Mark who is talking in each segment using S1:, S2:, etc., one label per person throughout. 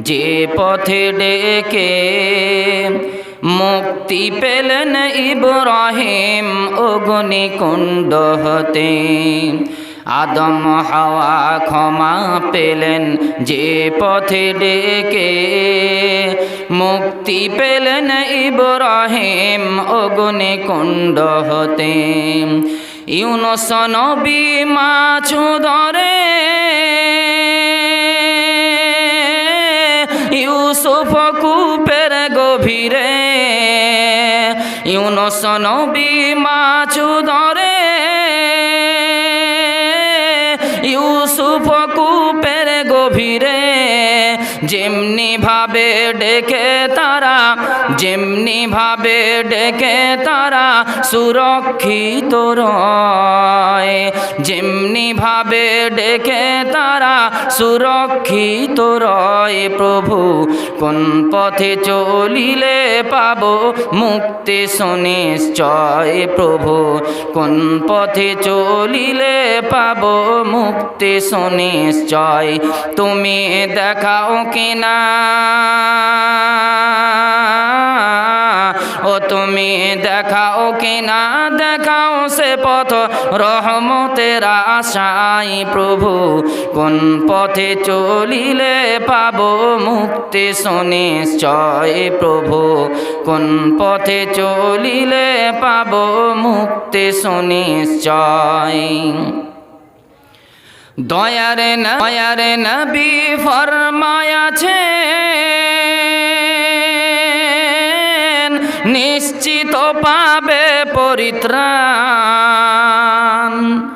S1: যে পথে ডেকে মুক্তি পেলেন ইব্রাহিম অগ্নিকুণ্ড হতে। আদম হাওয়া ক্ষমা পেলেন যে পথে ডেকে মুক্তি পেলেন ইব্রাহিম অগ্নিকুণ্ড হতে। ইউনুস নবী মাছ ধরে ইউসুফ কূপের গভীরে। ইউনুস নবী মাছ ধরে ইউসুফ কূপের গভীরে। যেমনি ভাবে ডেকে তারা যেমনি ভাবে ডেকে তারা সুরক্ষিত রয়। যেমনি ভাবে ডেকে তারা সুরক্ষিত রয়। প্রভু কোন পথে চলিলে পাব মুক্তি সুনিশ্চয়। প্রভু কোন পথে চলিলে পাব মুক্তি সুনিশ্চয়। তুমি দেখাও কিনা ও তুমি দেখাও কিনা দেখাও সে পথ রহমতের আশায়। প্রভু কোন পথে চলিলে পাব মুক্তি সুনিশ্চয়। প্রভু কোন পথে চলিলে পাব মুক্তি সুনিশ্চয়। দয়ার নবী ফরমায়াছেন নিশ্চিত পাবে পরিত্রাণ।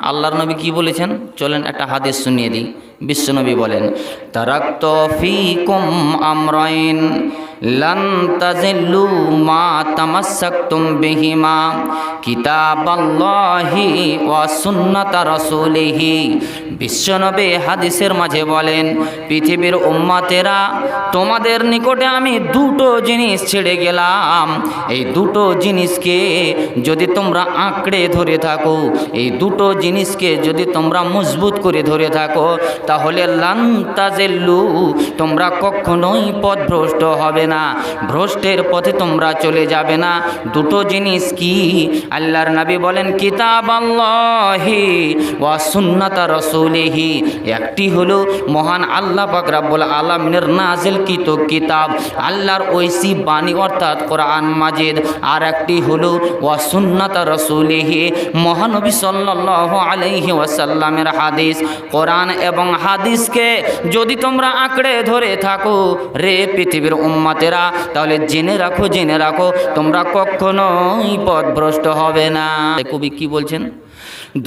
S1: আল্লাহর নবী কি বলেছেন চলেন একটা হাদিস শুনিয়ে দিই। বিশ্বনবী বলেন, তারাকতু ফীকুম আমরাইন লান তাযিল্লু মা তামাসসাকতুম বিহিমা কিতাবাল্লাহি ওয়া সুন্নাতা রাসূলিহি। বিশ্বনবী হাদিসের মাঝে বলেন, পৃথিবীর উম্মতেরা তোমাদের নিকটে আমি দুটো জিনিস ছেড়ে গেলাম। এই দুটো জিনিসকে যদি তোমরা আঁকড়ে ধরে থাকো, এই দুটো জিনিসকে যদি তোমরা মজবুত করে ধরে থাকো, তাহলে লান তাযিল্লু তোমরা কখনোই পথভ্রষ্ট হবে না, ভ্রষ্টের পথে তোমরা চলে যাবে না। দুটো জিনিস কি? আল্লাহর নবী বলেন, কিতাবাল্লাহি ওয়া সুন্নাতা রাসূলিহি। একটি হলো মহান আল্লাহ পাক রব্বুল আলামিনের নাজিলকৃত কিতাব, আল্লাহর ঐশী বাণী অর্থাৎ কোরআন মাজিদ। আর একটি হলো ওয়া সুন্নাতা রাসূলিহি, মহানবী সাল্লাল্লাহু আলাইহি ওয়াসাল্লামের হাদিস। কোরআন এবং হাদিসকে যদি তোমরা আঁকড়ে ধরে থাকো রে পৃথিবীর উম্মতেরা, তাহলে জেনে রাখো তোমরা কখনোই পথভ্রষ্ট হবে না। কবি কি বলছেন?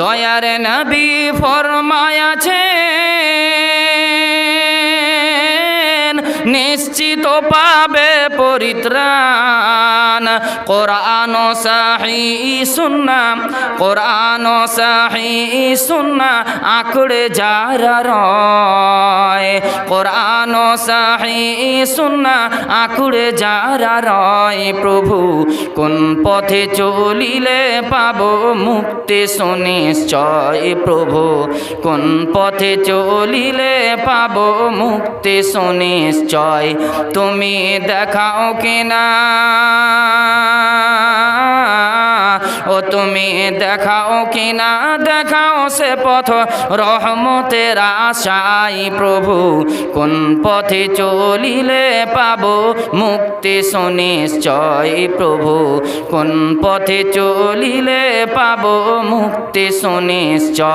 S1: দয়ার নবী ফরমায়াছেন নিশ্চিত পাবে পরিত্রাণ। কোরআন ও সহিহ সুন্নাহ, কোরআন ও সহিহ সুন্নাহ আঁকড়ে যারা রয়। কোরআন ও সহিহ সুন্নাহ আঁকড়ে যারা রয়। প্রভু কোন পথে চলিলে পাব মুক্তি সুনিশ্চয়। প্রভু কোন পথে চলিলে পাব মুক্তি সুনিশ্চয়। তুমি দেখাও কিনা ও তুমি দেখাও কিনা দেখাও সে পথ রহমতের আশায়। প্রভু কোন পথে চলিলে পাব মুক্তি সুনিশ্চয়। প্রভু কোন পথে চলিলে পাব মুক্তি সুনিশ্চয়।